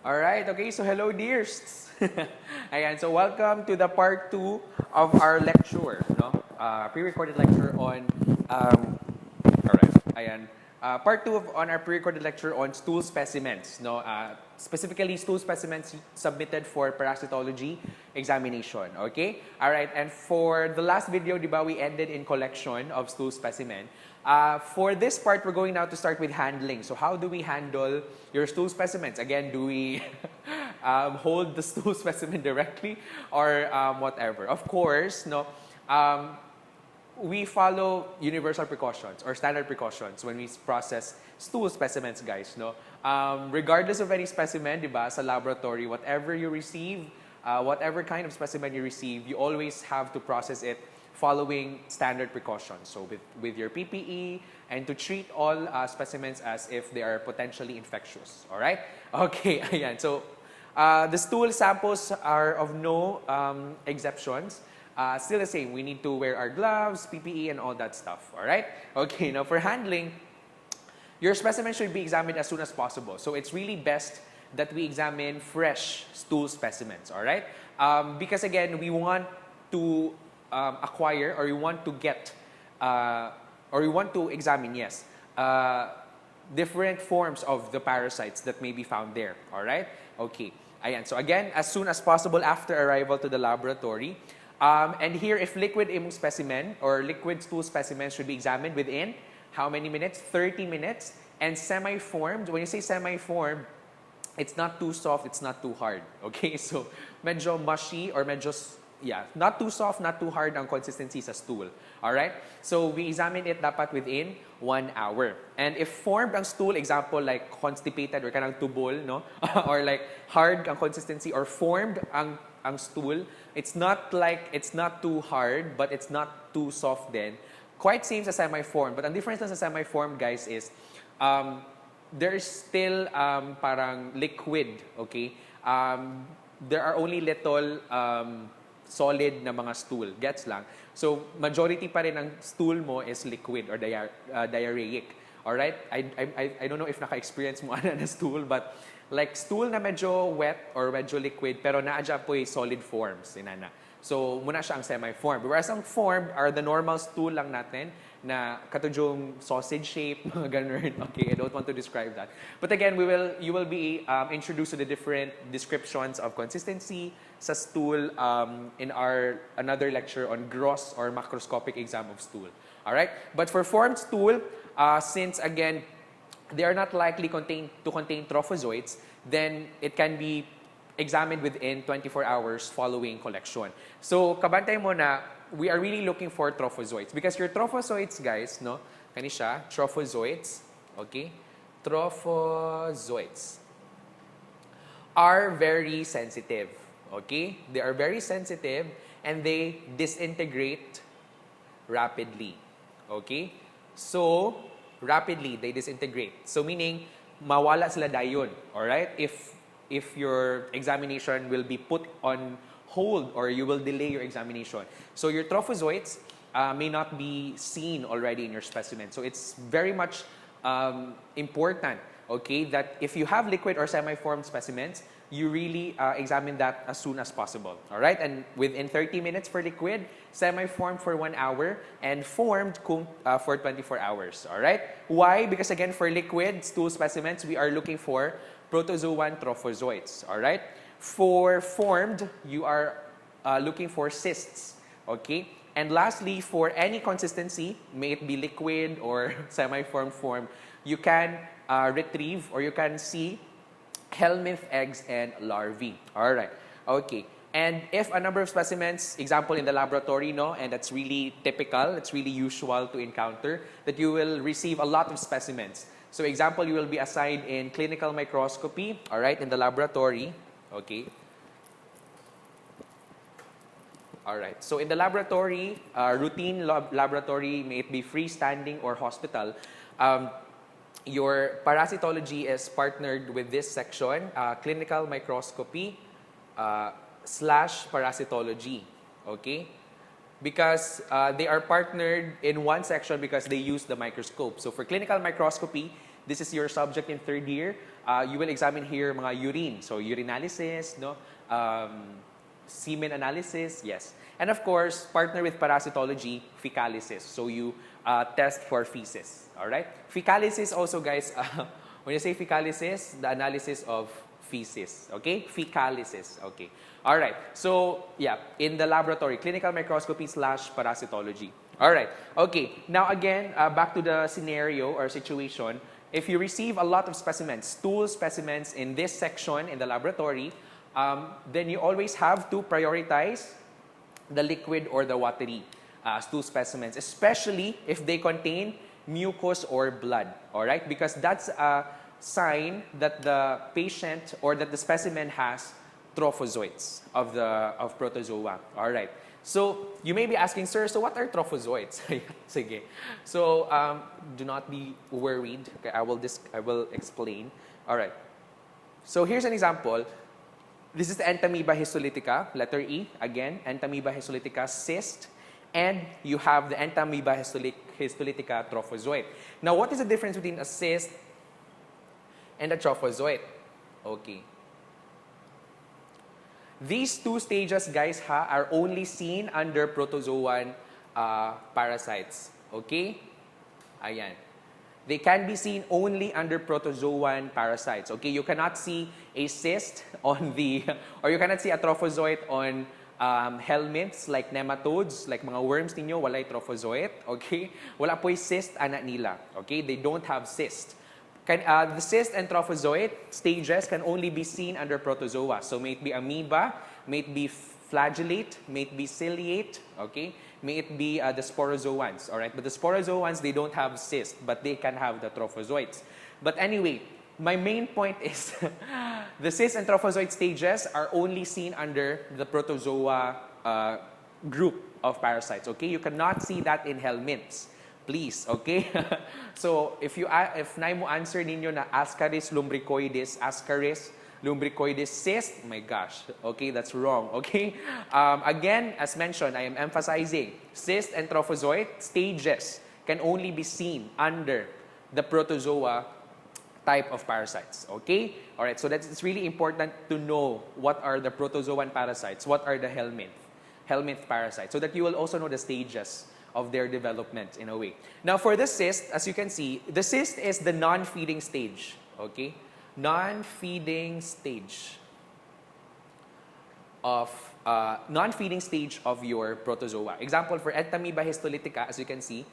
Alright, okay, so hello dears. Ayan, so welcome to the part 2 of our lecture, no? Pre-recorded lecture on, alright, ayan. Part 2 on our pre-recorded lecture on stool specimens, no? Specifically, stool specimens submitted for parasitology examination, okay? Alright, and for the last video, di ba, we ended in collection of stool specimen. For this part, we're going now to start with handling. So how do we handle your stool specimens? Again, do we hold the stool specimen directly or whatever? Of course, no. We follow universal precautions or standard precautions when we process stool specimens, guys. No, regardless of any specimen, di ba, sa laboratory, whatever you receive, whatever kind of specimen you receive, you always have to process it following standard precautions. So with your PPE and to treat all specimens as if they are potentially infectious. All right? Okay, ayan. So the stool samples are of no exceptions. Still the same. We need to wear our gloves, PPE, and all that stuff. All right? Okay, now for handling, your specimen should be examined as soon as possible. So it's really best that we examine fresh stool specimens. All right? Because again, we want to acquire, or you want to get, or you want to examine, yes, different forms of the parasites that may be found there. All right? Okay. Ayan. So again, as soon as possible after arrival to the laboratory. And here, if liquid imung specimen or liquid stool specimen should be examined within how many minutes? 30 minutes. And semi-formed, when you say semi-formed, it's not too soft, it's not too hard. Okay? So medyo mushy or medyo, yeah, not too soft, not too hard ang consistency sa stool. Alright? So, we examine it dapat within 1 hour. And if formed ang stool, example like constipated or kanang tubol, no? Or like hard ang consistency or formed ang stool, it's not too hard, but it's not too soft then. Quite same sa semi-formed. But ang difference lang sa semi-formed, guys, is there's still parang liquid, okay? There are only little solid na mga stool. Gets lang? So, majority pa rin ng stool mo is liquid or diarrheic. Alright? I don't know if naka-experience mo na stool, but like stool na medyo wet or medyo liquid, pero naadya po yung solid forms. Inana. So, muna siya ang semi-formed. Whereas ang formed are the normal stool lang natin na katudyong sausage shape, mga ganun. Okay, I don't want to describe that. But again, you will be introduced to the different descriptions of consistency sa stool in our another lecture on gross or macroscopic exam of stool. All right? But for formed stool, since again, they are not likely to contain trophozoites, then it can be examined within 24 hours following collection. So, kabantay mo na, we are really looking for trophozoites. Because your trophozoites, guys, no? Kani siya, trophozoites, okay? Trophozoites are very sensitive, okay? They are very sensitive and they disintegrate rapidly, okay? So, rapidly, they disintegrate. So, meaning, mawala sila dayon, alright? If your examination will be put on hold or you will delay your examination. So your trophozoites may not be seen already in your specimen. So it's very much important, okay, that if you have liquid or semi-formed specimens, you really examine that as soon as possible. All right? And within 30 minutes for liquid, semi-formed for 1 hour, and formed for 24 hours. All right? Why? Because again, for liquid stool specimens, we are looking for protozoan trophozoites. All right? For formed, you are looking for cysts. Okay? And lastly, for any consistency, may it be liquid or semi-formed form, you can retrieve or you can see helminth eggs and larvae. All right. Okay. And if a number of specimens, example in the laboratory, no, and that's really typical, it's really usual to encounter, that you will receive a lot of specimens. So example, you will be assigned in clinical microscopy, all right, in the laboratory. Okay. All right. So in the laboratory, routine laboratory, may it be freestanding or hospital, your parasitology is partnered with this section, clinical microscopy / parasitology. Okay? Because they are partnered in one section because they use the microscope. So for clinical microscopy, this is your subject in third year. you will examine here mga urine. So urinalysis, no? Semen analysis, yes. And of course, partner with parasitology, fecalysis. So you test for feces, all right? Fecalysis also, guys, when you say fecalysis, the analysis of feces, okay? Fecalysis, okay. All right, so yeah, in the laboratory, clinical microscopy / parasitology. All right, okay. Now again, back to the scenario or situation. If you receive a lot of specimens, stool specimens in this section in the laboratory, then you always have to prioritize the liquid or the watery stool specimens, especially if they contain mucus or blood, all right? Because that's a sign that the patient or that the specimen has trophozoites of protozoa, all right? So you may be asking, sir, so what are trophozoites? Sige. So do not be worried. Okay, I will explain. All right. So here's an example. This is the Entamoeba histolytica, letter E. Again, Entamoeba histolytica cyst. And you have the Entamoeba histolytica trophozoite. Now, what is the difference between a cyst and a trophozoite? Okay. These two stages, guys, are only seen under protozoan parasites. Okay? Ayan. They can be seen only under protozoan parasites. Okay? You cannot see a cyst on the, or you cannot see a trophozoite on helminths like nematodes, like mga worms ninyo, walay trophozoite. Okay? Wala po'y cyst anak nila. Okay? They don't have cyst. The cyst and trophozoite stages can only be seen under protozoa. So may it be amoeba, may it be flagellate, may it be ciliate, okay? May it be the sporozoans, all right? But the sporozoans, they don't have cyst, but they can have the trophozoites. But anyway, my main point is the cyst and trophozoite stages are only seen under the protozoa group of parasites, okay? You cannot see that in helminths. Please, okay? So, if naay mo answer ninyo na Ascaris lumbricoides cyst, my gosh, okay, that's wrong, okay? Again, as mentioned, I am emphasizing, cyst and trophozoite stages can only be seen under the protozoa type of parasites, okay? All right, so it's really important to know what are the protozoan parasites, what are the helminth parasites, so that you will also know the stages of their development in a way. Now for the cyst, as you can see, the cyst is the non-feeding stage, okay? Non-feeding stage of your protozoa. Example for Entamoeba histolytica, as you can see,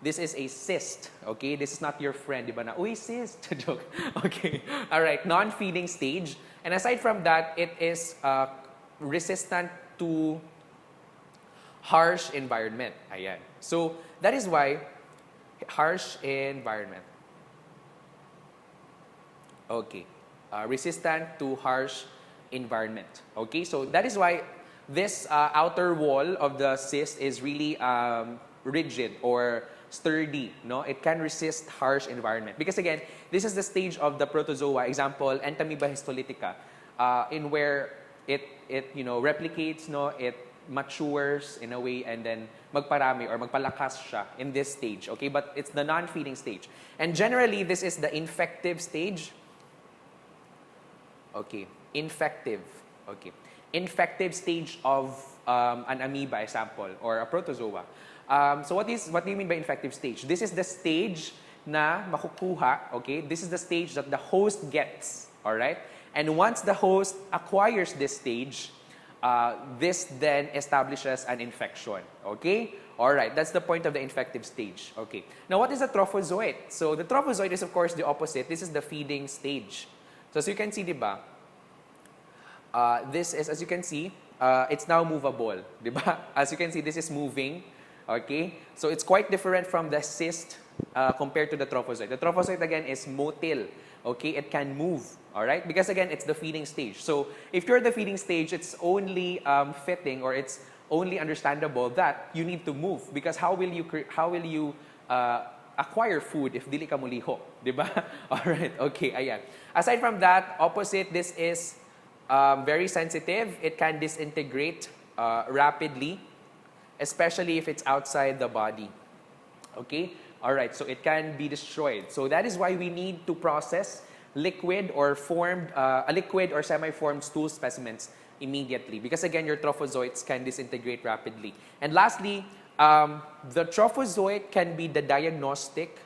this is a cyst, okay? This is not your friend, di ba na, uy, cyst, joke. Okay, all right, non-feeding stage. And aside from that, it is resistant to harsh environment. Ayan. So, that is why harsh environment. Okay. Resistant to harsh environment. Okay, so that is why this outer wall of the cyst is really rigid or sturdy. No, it can resist harsh environment. Because again, this is the stage of the protozoa. Example, Entamoeba histolytica, in where it replicates, no, it matures in a way and then magparami or magpalakas siya in this stage, okay? But it's the non-feeding stage. And generally, this is the infective stage. Okay, infective. Okay, infective stage of an amoeba example or a protozoa. So what do you mean by infective stage? This is the stage na makukuha, okay? This is the stage that the host gets, all right? And once the host acquires this stage, this then establishes an infection, okay? All right, that's the point of the infective stage, okay? Now, what is a trophozoite? So, the trophozoite is, of course, the opposite. This is the feeding stage. So, as you can see, diba? This is, as you can see, it's now movable, diba? As you can see, this is moving, okay? So, it's quite different from the cyst compared to the trophozoite. The trophozoite, again, is motile, okay? It can move, all right? Because again, it's the feeding stage. So if you're the feeding stage, it's only fitting or it's only understandable that you need to move. Because how will you acquire food if dili ka muliho, diba? All right, okay, ayan. Aside from that, opposite, this is very sensitive. It can disintegrate rapidly, especially if it's outside the body, okay? All right, so it can be destroyed. So that is why we need to process liquid or formed, a liquid or semi-formed stool specimens immediately. Because again, your trophozoites can disintegrate rapidly. And lastly, the trophozoite can be the diagnostic,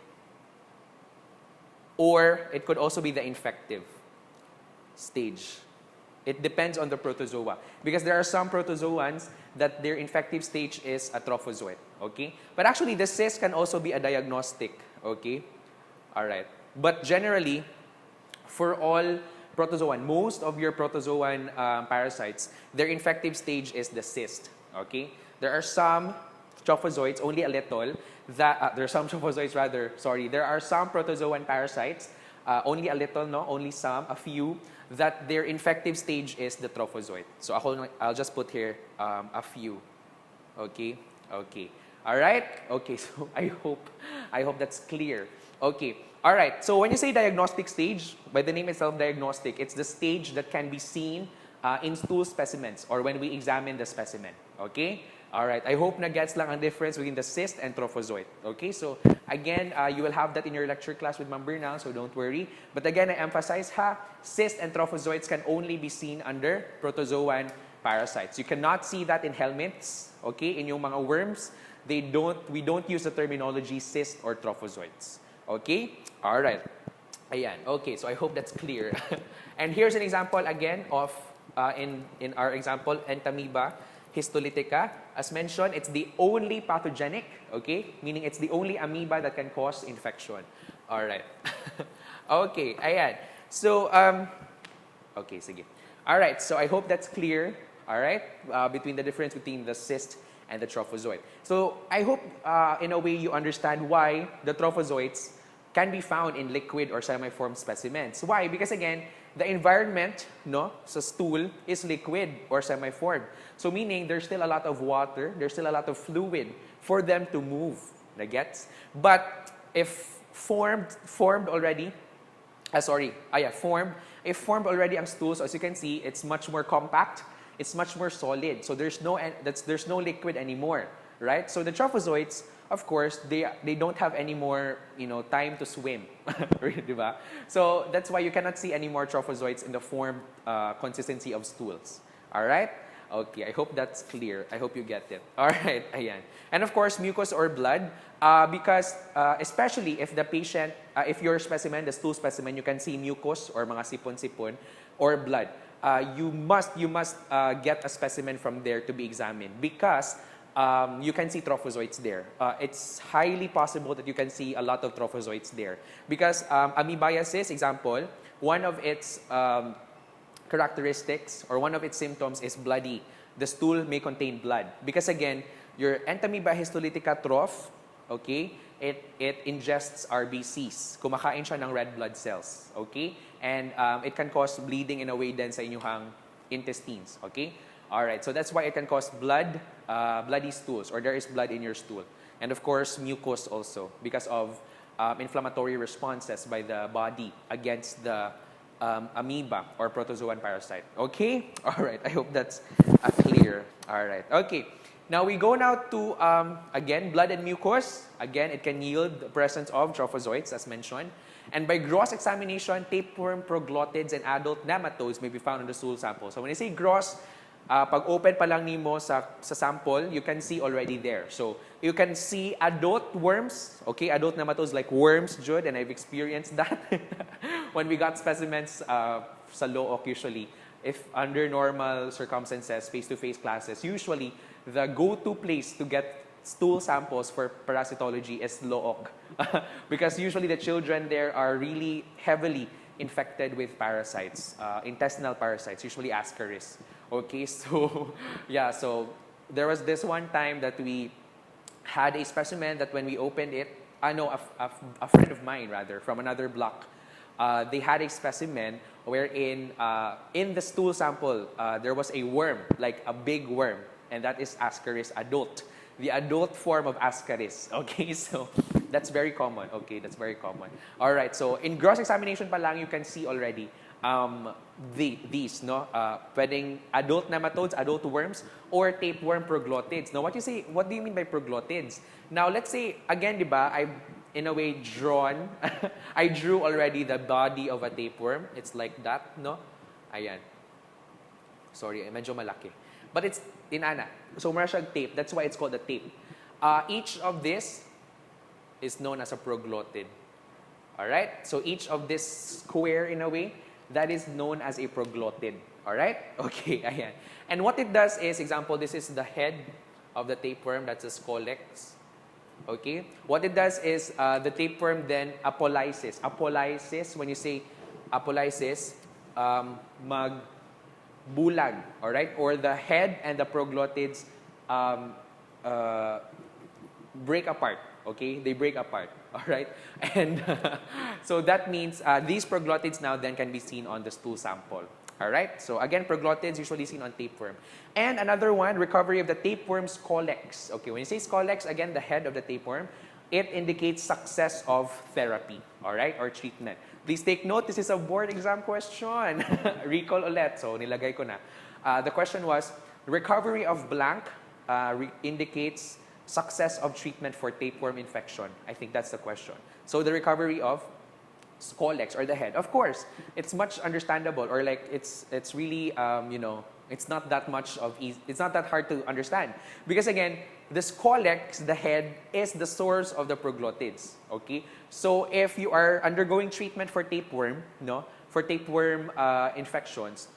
or it could also be the infective stage. It depends on the protozoa. Because there are some protozoans that their infective stage is a trophozoite. Okay? But actually, the cyst can also be a diagnostic. Okay? Alright. But generally, for all protozoan, most of your protozoan parasites, their infective stage is the cyst. Okay? There are some trophozoites, only a little, that, there are some trophozoites rather, sorry, there are some protozoan parasites, only a little, no, only some, a few, that their infective stage is the trophozoite. So I'll just put here a few. Okay? Okay. All right? Okay, so I hope that's clear. Okay. All right. So when you say diagnostic stage, by the name itself, diagnostic, it's the stage that can be seen in stool specimens or when we examine the specimen. Okay? All right. I hope na-gets lang ang difference between the cyst and trophozoite. Okay? So again, you will have that in your lecture class with Ma'am Bernal, so don't worry. But again, I emphasize cyst and trophozoites can only be seen under protozoan parasites. You cannot see that in helminths, okay? In yung mga worms, we don't use the terminology cyst or trophozoites. Okay? All right. Ayan. Okay, so I hope that's clear. And here's an example again of, in our example, Entamoeba histolytica. As mentioned, it's the only pathogenic, okay? Meaning it's the only amoeba that can cause infection. All right. Okay, ayan. So, okay, sige. All right, so I hope that's clear, all right, between the difference between the cyst and the trophozoite. So, I hope, in a way, you understand why the trophozoites can be found in liquid or semi-formed specimens. Why? Because again, the environment, no, sa stool is liquid or semi-formed. So meaning there's still a lot of water, there's still a lot of fluid for them to move. Nagets? But if formed already, if formed already ang stools, as you can see, it's much more compact, it's much more solid. So there's no liquid anymore, right? So the trophozoites, of course, they don't have any more, time to swim, diba? So that's why you cannot see any more trophozoites in the formed consistency of stools. All right? Okay, I hope that's clear. I hope you get it. All right, ayan. And of course, mucus or blood, because especially if the patient, if your specimen, the stool specimen, you can see mucus or mga sipon-sipon or blood. You must get a specimen from there to be examined because you can see trophozoites there. It's highly possible that you can see a lot of trophozoites there. Because amoebiasis, example, one of its characteristics or one of its symptoms is bloody. The stool may contain blood. Because again, your Entamoeba histolytica trough, okay, it ingests RBCs. Kumakain siya ng red blood cells, okay? And it can cause bleeding in a way din sa inyong intestines, okay? All right, so that's why it can cause bloody stools, or there is blood in your stool. And of course, mucus also, because of inflammatory responses by the body against the amoeba or protozoan parasite. Okay? All right, I hope that's clear. All right, okay. Now we go now to, again, blood and mucus. Again, it can yield the presence of trophozoites, as mentioned. And by gross examination, tapeworm, proglottids, and adult nematodes may be found in the stool sample. So when I say gross, pag open pa lang nimo sa sample, you can see already there. So you can see adult worms, okay, adult nematodes like worms, Jude, and I've experienced that when we got specimens sa Look usually. If under normal circumstances, face-to-face classes, usually the go-to place to get stool samples for parasitology is Look. Because usually the children there are really heavily infected with parasites, intestinal parasites, usually Ascaris. Okay, so yeah, so there was this one time that we had a specimen that when we opened it, a friend of mine rather, from another block, they had a specimen wherein in the stool sample, there was a worm, like a big worm, and that is Ascaris adult. The adult form of Ascaris. Okay, so that's very common. Okay, that's very common. All right, so in gross examination pa lang, you can see already these, no? Pwedeng adult nematodes, adult worms, or tapeworm proglottids. Now, what do you mean by proglottids? Now, let's say, again, di ba, in a way drawn. I drew already the body of a tapeworm. It's like that, no? Ayan. Sorry, medyo malaki. But it's inana. So mara siyang tape. That's why it's called a tape. Each of this is known as a proglottid. Alright? So each of this square in a way, that is known as a proglottid. Alright? Okay, ayan. And what it does is, example, this is the head of the tapeworm. That's the scolex. Okay? What it does is, the tapeworm then apolysis. Apolysis, when you say apolysis, magbulag. Alright? Or the head and the proglottids break apart. Okay? They break apart. Alright? And so that means these proglottids now then can be seen on the stool sample. Alright? So again, proglottids usually seen on tapeworm. And another one, recovery of the tapeworm's scolex. Okay, when you say scolex, again, the head of the tapeworm, it indicates success of therapy. Alright? Or treatment. Please take note, this is a board exam question. Recall ulit. So nilagay ko na. The question was, recovery of blank indicates success of treatment for tapeworm infection. I think that's the question. So the recovery of scolex or the head. Of course, it's much understandable, or like it's really you know, it's not that much of easy, it's not that hard to understand, because again, the scolex, the head, is the source of the proglottids. Okay, so if you are undergoing treatment for tapeworm, no, for tapeworm infections,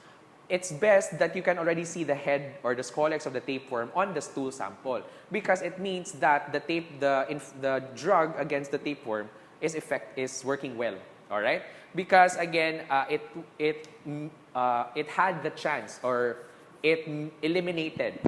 it's best that you can already see the head or the scolex of the tapeworm on the stool sample, because it means that the drug against the tapeworm is working well. All right, because again, it had the chance, or it eliminated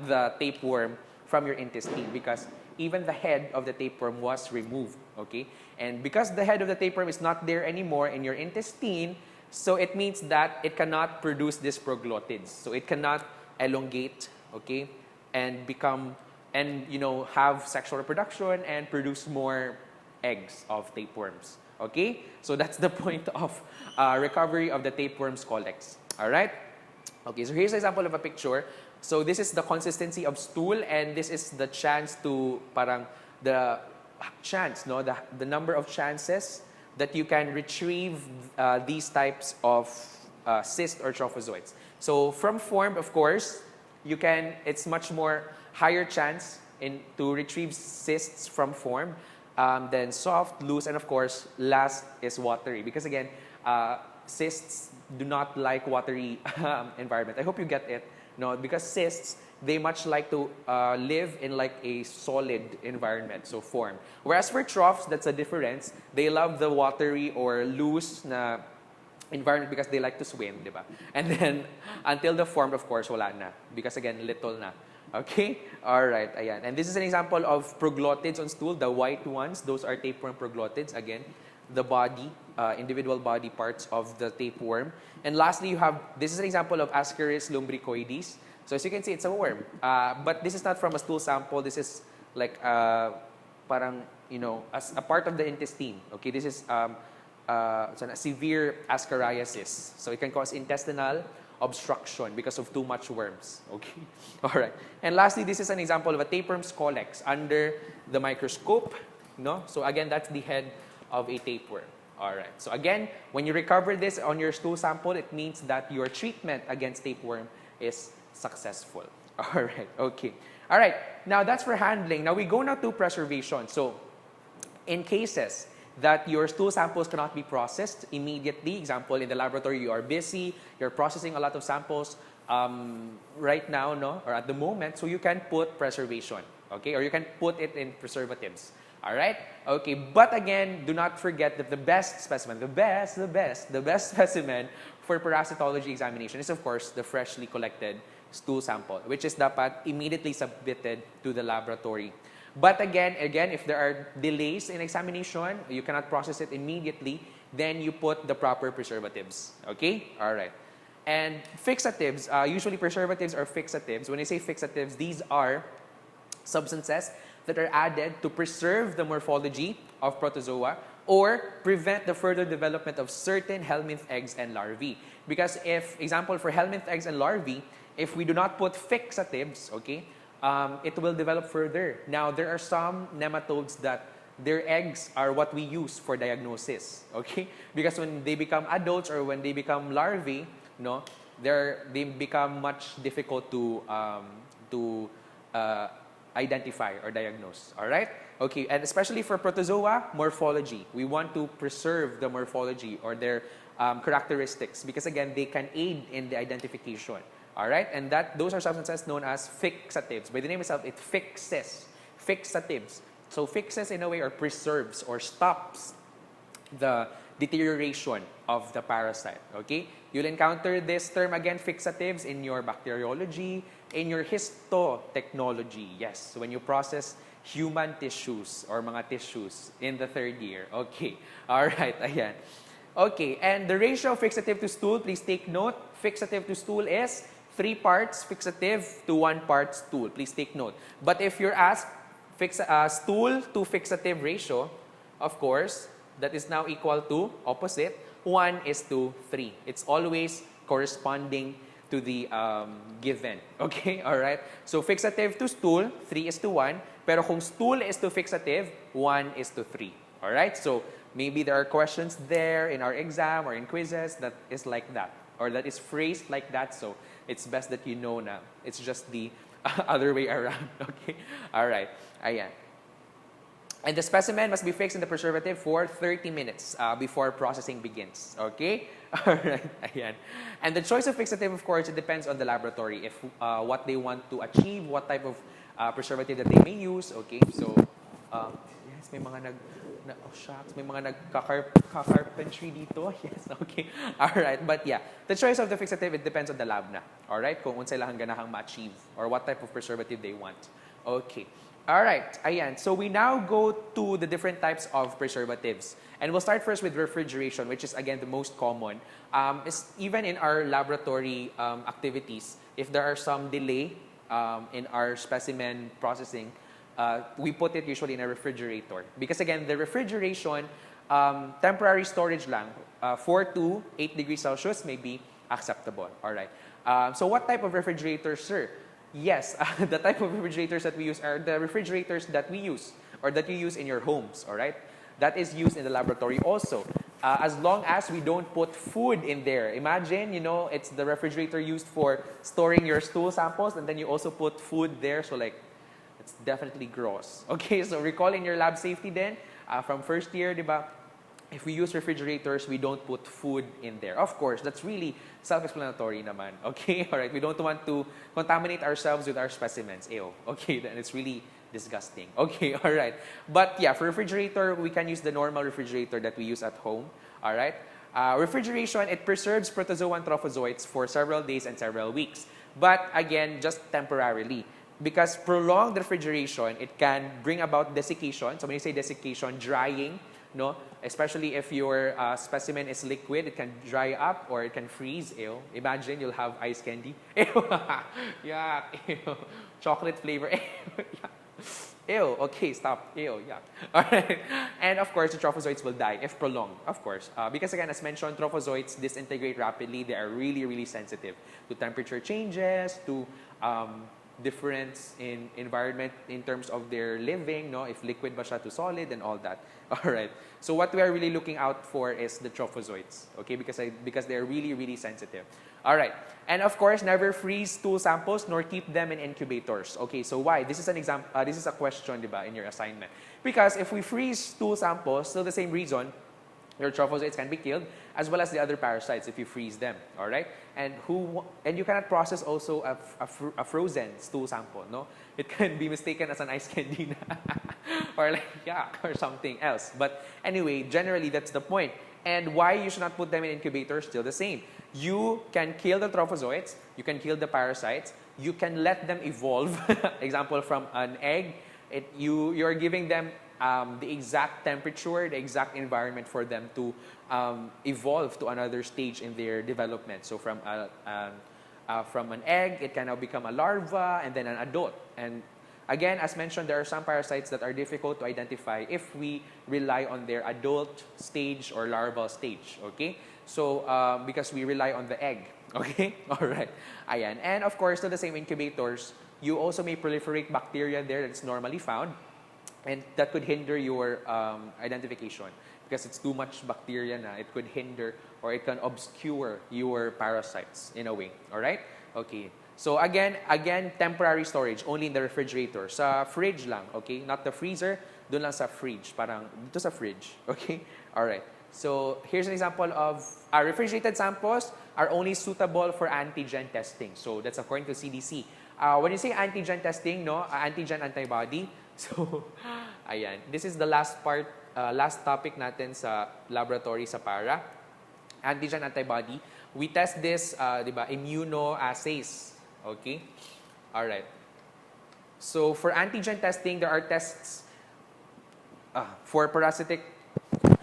the tapeworm from your intestine, because even the head of the tapeworm was removed. Okay, and because the head of the tapeworm is not there anymore in your intestine, so it means that it cannot produce these proglottids. So it cannot elongate, okay, and become, and you know, have sexual reproduction and produce more eggs of tapeworms. Okay, so that's the point of recovery of the tapeworm scolex. All right. Okay, so here's an example of a picture. So this is the consistency of stool, and this is the chance to, parang the chance, no, the number of chances that you can retrieve these types of cysts or trophozoites. So from form, of course, you can, it's much more higher chance to retrieve cysts from form. Then soft, loose, and of course, last is watery. Because again, cysts do not like watery environment. I hope you get it. No, because cysts, they much like to live in like a solid environment, so form. Whereas for troughs, that's a difference. They love the watery or loose na environment because they like to swim, di ba? And then, until the form, of course, wala na. Because again, little na. Okay? Alright, ayan. And this is an example of proglottids on stool. The white ones, those are tapeworm proglottids. Again, the body, individual body parts of the tapeworm. And lastly, you have, this is an example of Ascaris lumbricoides. So as you can see, it's a worm. But this is not from a stool sample. This is like, parang, you know, as a part of the intestine. Okay, this is severe ascariasis. So it can cause intestinal obstruction because of too much worms. Okay, all right. And lastly, this is an example of a tapeworm scolex under the microscope. No, so again, that's the head of a tapeworm. All right. So again, when you recover this on your stool sample, it means that your treatment against tapeworm is successful. All right. Okay. All right. Now that's for handling. Now we go now to preservation. So in cases that your stool samples cannot be processed immediately, example, in the laboratory, you are busy, you're processing a lot of samples right now, no, or at the moment, so you can put preservation, okay, or you can put it in preservatives. All right? Okay, but again, do not forget that the best specimen, the best specimen for parasitology examination is, of course, the freshly collected stool sample, which is dapat immediately submitted to the laboratory. But again, if there are delays in examination, you cannot process it immediately, then you put the proper preservatives. Okay? All right. And fixatives, usually preservatives are fixatives. When I say fixatives, these are substances that are added to preserve the morphology of protozoa or prevent the further development of certain helminth eggs and larvae. Because if, example, for helminth eggs and larvae, if we do not put fixatives, okay, it will develop further. Now, there are some nematodes that their eggs are what we use for diagnosis, okay? Because when they become adults or when they become larvae, no, they become much difficult to identify or diagnose, all right? Okay, and especially for protozoa, morphology. We want to preserve the morphology or their characteristics because, again, they can aid in the identification, all right? And those are substances known as fixatives. By the name itself, it fixes, fixatives. So fixes in a way or preserves or stops the deterioration of the parasite, okay? You'll encounter this term again, fixatives, in your bacteriology, in your histotechnology, yes, when you process human tissues or mga tissues in the 3rd year, okay? All right, ayan. Okay, and the ratio of fixative to stool, please take note, fixative to stool is 3 parts fixative to 1 part stool, please take note. But if you're asked stool to fixative ratio, of course, that is now equal to opposite, 1:3. It's always corresponding to the given. Okay? Alright? So, fixative to stool, 3:1. Pero kung stool is to fixative, 1:3. Alright? So, maybe there are questions there in our exam or in quizzes that is like that. Or that is phrased like that. So, it's best that you know na. It's just the other way around. Okay? Alright. Ayan. And the specimen must be fixed in the preservative for 30 minutes before processing begins. Okay? Alright. Ayan. And the choice of fixative, of course, it depends on the laboratory. If what they want to achieve, what type of preservative that they may use. Okay? So, yes, may mga oh shucks, may mga nagka-carpentry dito. Yes, okay. Alright, but yeah, the choice of the fixative, it depends on the lab na. Alright, kung unsay lang ganahang ma-achieve or what type of preservative they want. Okay. Alright, ayan. So we now go to the different types of preservatives. And we'll start first with refrigeration, which is again the most common. Is even in our laboratory activities, if there are some delay in our specimen processing, we put it usually in a refrigerator. Because again, the refrigeration, temporary storage lang, 4 to 8 degrees Celsius may be acceptable. Alright. So what type of refrigerators, sir? Yes, the type of refrigerators that we use are the refrigerators that we use or that you use in your homes, all right? That is used in the laboratory also. As long as we don't put food in there. Imagine, you know, it's the refrigerator used for storing your stool samples and then you also put food there. So like, it's definitely gross. Okay, so recall in your lab safety then, from 1st year, diba? If we use refrigerators, we don't put food in there. Of course, that's really self-explanatory naman. Okay, all right. We don't want to contaminate ourselves with our specimens. Ew. Okay, then it's really disgusting. Okay, all right. But yeah, for refrigerator, we can use the normal refrigerator that we use at home. All right. Refrigeration, it preserves protozoa and trophozoites for several days and several weeks. But again, just temporarily. Because prolonged refrigeration, it can bring about desiccation. So when you say desiccation, drying, no? Especially if your specimen is liquid, it can dry up or it can freeze. Ew. Imagine you'll have ice candy. Ew. Yuck. Ew. Chocolate flavor. Ew. Ew. Okay, stop. Ew. Yuck. All right. And of course, the trophozoites will die if prolonged, of course. Because again, as mentioned, trophozoites disintegrate rapidly. They are really, really sensitive to temperature changes, to difference in environment in terms of their living, no? If liquid ba siya to solid and all that. All right. So what we are really looking out for is the trophozoites, okay? Because they're really, really sensitive. All right. And of course, never freeze stool samples nor keep them in incubators. Okay, so why? This is an example. This is a question, diba, in your assignment. Because if we freeze stool samples, still the same reason, your trophozoites can be killed, as well as the other parasites if you freeze them. All right, and you cannot process also a frozen stool sample. No, it can be mistaken as an ice candy, or like yuck or something else. But anyway, generally that's the point. And why you should not put them in incubators? Still the same. You can kill the trophozoites. You can kill the parasites. You can let them evolve. Example from an egg. You're giving them the exact temperature, the exact environment for them to evolve to another stage in their development. So from an egg, it can now become a larva and then an adult. And again, as mentioned, there are some parasites that are difficult to identify if we rely on their adult stage or larval stage. Okay, so because we rely on the egg. Okay, all right. Ayan. And of course, to the same incubators, you also may proliferate bacteria there that's normally found. and that could hinder your identification because it's too much bacteria na. It could hinder or it can obscure your parasites in a way. All right? Okay. So again, temporary storage only in the refrigerator. Sa fridge lang, okay? Not the freezer, doon lang sa fridge. Parang dito sa fridge, okay? All right. So here's an example of refrigerated samples are only suitable for antigen testing. So that's according to CDC. When you say antigen testing, no, antigen antibody. So ayan, this is the last part, last topic natin sa laboratory sa para. Antigen antibody. We test this, di ba, immunoassays. Okay? All right. So for antigen testing, there are tests for parasitic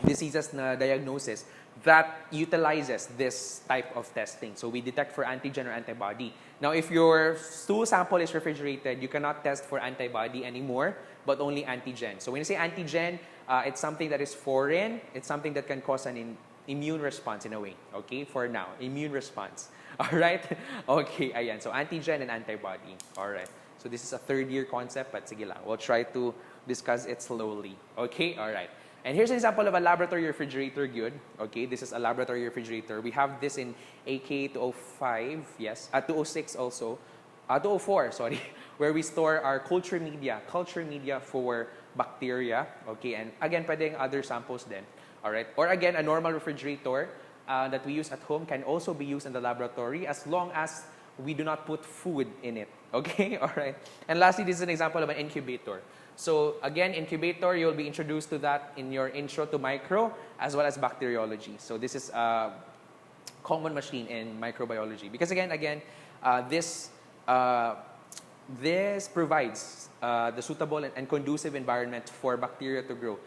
diseases na diagnosis that utilizes this type of testing. So we detect for antigen or antibody. Now, if your stool sample is refrigerated, you cannot test for antibody anymore, but only antigen. So when you say antigen, it's something that is foreign. It's something that can cause an immune response in a way. Okay, for now, immune response. All right? Okay, ayan. So antigen and antibody. All right. So this is a third-year concept, but sige lang. We'll try to discuss it slowly. Okay? All right. And here's an example of a laboratory refrigerator good. Okay, this is a laboratory refrigerator. We have this in AK 205, yes, 206 also, 204, sorry, where we store our culture media for bacteria. Okay, and again, pwedeng other samples then. All right, or again, a normal refrigerator that we use at home can also be used in the laboratory as long as we do not put food in it. Okay, all right. And lastly, this is an example of an incubator. So again, incubator, you'll be introduced to that in your intro to micro as well as bacteriology. So this is a common machine in microbiology because again, this provides the suitable and conducive environment for bacteria to grow.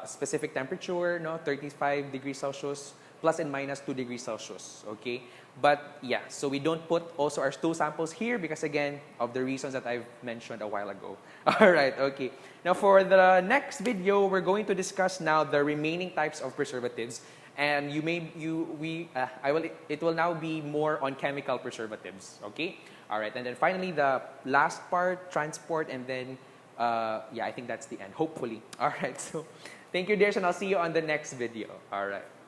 Specific temperature, no, 35 degrees Celsius plus and minus 2 degrees Celsius. Okay. But yeah, so we don't put also our stool samples here because again, of the reasons that I've mentioned a while ago. All right, okay. Now for the next video, we're going to discuss now the remaining types of preservatives. And it will now be more on chemical preservatives, okay? All right, and then finally the last part, transport, and then, yeah, I think that's the end, hopefully. All right, so thank you, dears, and I'll see you on the next video. All right.